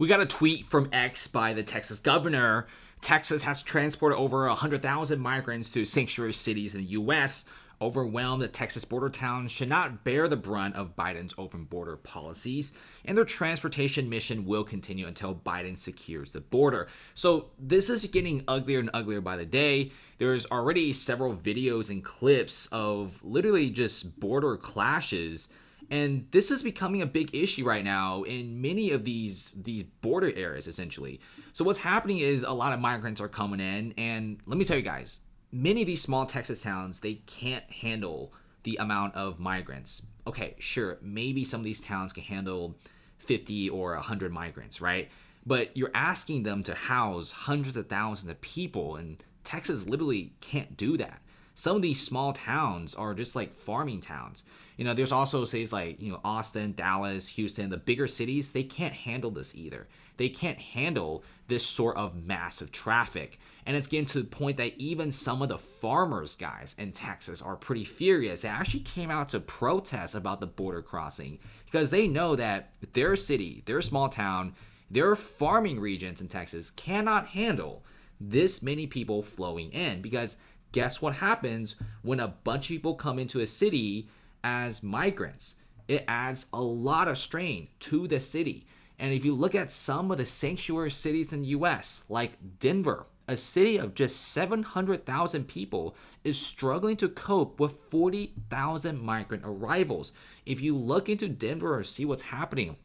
We got a tweet from X by the Texas governor. Texas has transported over 100,000 migrants to sanctuary cities in the U.S. Overwhelmed, the Texas border towns should not bear the brunt of Biden's open border policies, and their transportation mission will continue until Biden secures the border. So this is getting uglier and uglier by the day. There's already several videos and clips of literally just border clashes, and this is becoming a big issue right now in many of these border areas, essentially. So what's happening is a lot of migrants are coming in, and let me tell you guys, many of these small Texas towns, they can't handle the amount of migrants. Okay, sure, maybe some of these towns can handle 50 or 100 migrants, right? But you're asking them to house hundreds of thousands of people, and Texas literally can't do that. Some of these small towns are just like farming towns. There's also cities like, Austin, Dallas, Houston, the bigger cities, they can't handle this either. They can't handle this sort of massive traffic. And it's getting to the point that even some of the farmers, guys, in Texas are pretty furious. They actually came out to protest about the border crossing because they know that their city, their small town, their farming regions in Texas cannot handle this many people flowing in. Because guess what happens when a bunch of people come into a city as migrants? It adds a lot of strain to the city. And if you look at some of the sanctuary cities in the U.S., like Denver, a city of just 700,000 people, is struggling to cope with 40,000 migrant arrivals. If you look into Denver or see what's happening,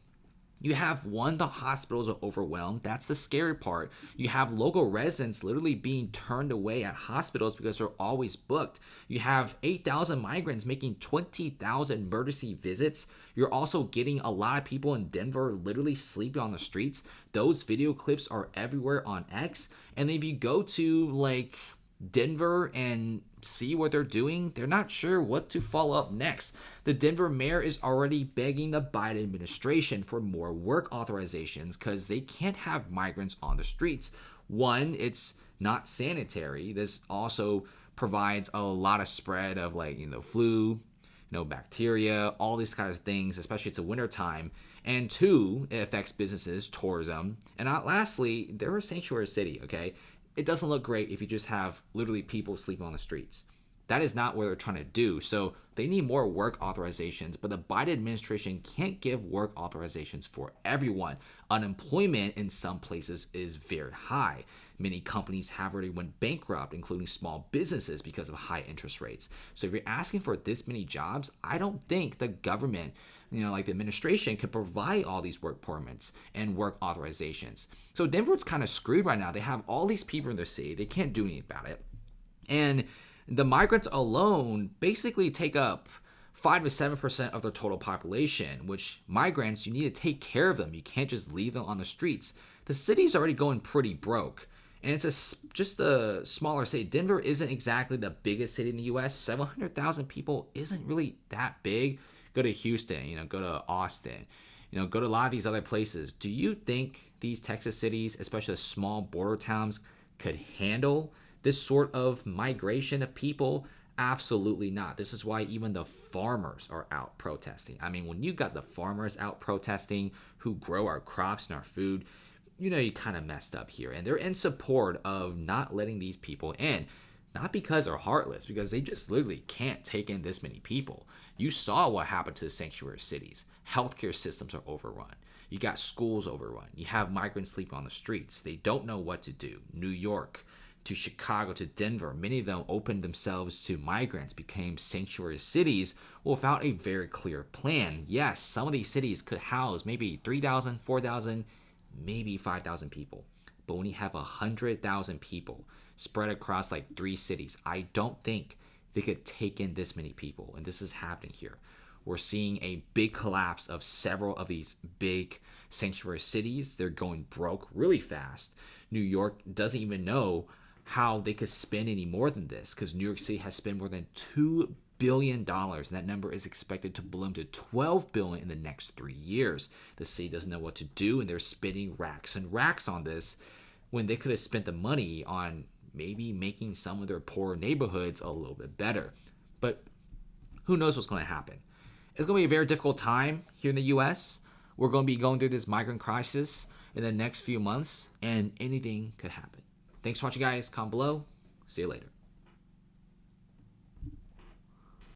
you have the hospitals are overwhelmed. That's the scary part. You have local residents literally being turned away at hospitals because they're always booked. You have 8,000 migrants making 20,000 emergency visits. You're also getting a lot of people in Denver literally sleeping on the streets. Those video clips are everywhere on X. And if you go to Denver and see what they're doing, they're not sure what to follow up next. The Denver mayor is already begging the Biden administration for more work authorizations because they can't have migrants on the streets. One, it's not sanitary. This also provides a lot of spread of flu, bacteria, all these kinds of things, especially it's a winter time. And two, it affects businesses, tourism. And lastly, they're a sanctuary city, okay? It doesn't look great if you just have literally people sleeping on the streets. That is not what they're trying to do. So they need more work authorizations, but the Biden administration can't give work authorizations for everyone. Unemployment in some places is very high. Many companies have already went bankrupt, including small businesses, because of high interest rates. So if you're asking for this many jobs, I don't think the government, the administration, can provide all these work permits and work authorizations. So Denver's kind of screwed right now. They have all these people in their city. They can't do anything about it. And the migrants alone basically take up 5 to 7% of their total population, which migrants, you need to take care of them. You can't just leave them on the streets. The city's already going pretty broke. And it's just a smaller city. Denver isn't exactly the biggest city in the U.S. 700,000 people isn't really that big. Go to Houston, go to Austin, go to a lot of these other places. Do you think these Texas cities, especially the small border towns, could handle this sort of migration of people? Absolutely not. This is why even the farmers are out protesting. I mean, when you got the farmers out protesting who grow our crops and our food, you kind of messed up here. And they're in support of not letting these people in. Not because they're heartless, because they just literally can't take in this many people. You saw what happened to the sanctuary cities. Healthcare systems are overrun. You got schools overrun. You have migrants sleeping on the streets. They don't know what to do. New York to Chicago to Denver, many of them opened themselves to migrants, became sanctuary cities without a very clear plan. Yes, some of these cities could house maybe 3,000, 4,000, maybe 5,000 people. But when you have 100,000 people spread across 3 cities, I don't think they could take in this many people. And this is happening here. We're seeing a big collapse of several of these big sanctuary cities. They're going broke really fast. New York doesn't even know how they could spend any more than this, because New York City has spent more than $2 billion, and that number is expected to bloom to $12 billion in the next 3 years. The city doesn't know what to do, and they're spending racks and racks on this when they could have spent the money on maybe making some of their poorer neighborhoods a little bit better. But who knows what's going to happen? It's going to be a very difficult time here in the U.S. We're going to be going through this migrant crisis. in the next few months, and anything could happen. Thanks for watching, guys. Comment below. See you later.